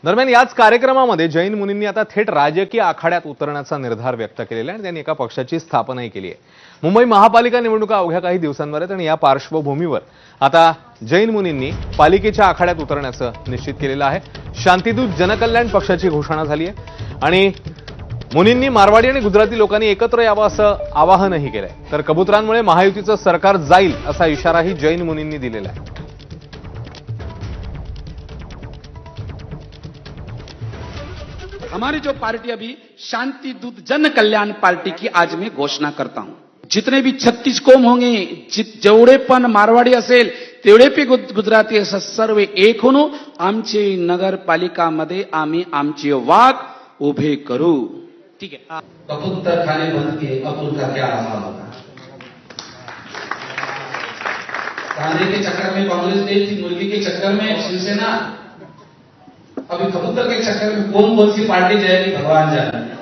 दरम्यान याच कार्यक्रमामध्ये जैन मुनींनी आता थेट राजकीय आखाड्यात उतरण्याचा निर्धार व्यक्त केलेला आहे आणि त्यांनी एका पक्षाची स्थापनाही केली आहे. मुंबई महापालिका निवडणुका अवघ्या काही दिवसांवर आहेत आणि या पार्श्वभूमीवर आता जैन मुनींनी पालिकेच्या आखाड्यात उतरण्याचं निश्चित केलेलं आहे. शांतिदूत जनकल्याण पक्षाची घोषणा झाली आहे आणि मुनींनी मारवाडी आणि गुजराती लोकांनी एकत्र यावं असं आवाहनही केलंय. तर कबुतरांमुळे महायुतीचं सरकार जाईल असा इशाराही जैन मुनींनी दिलेला आहे. हमारी जो पार्टी अभी शांति दूत जन कल्याण पार्टी की आज मैं घोषणा करता हूं. जितने भी 36 कोम होंगे, जेवढे पण मारवाडी असेल तेवढे पे गुजराती असं सर्व एक होऊन आमची नगरपालिकामध्ये आम्ही आमची वाघ उभे करू. ठीक है. कबूतर खाने बंद किए, अब्दुल का क्या हाल होगा? खाने के चक्कर में कांग्रेस गई थी, मुर्गी के चक्कर में शिवसेना, अभी कबूतर के चक्कर में कौन सी पार्टी जाएगी भगवान जाने.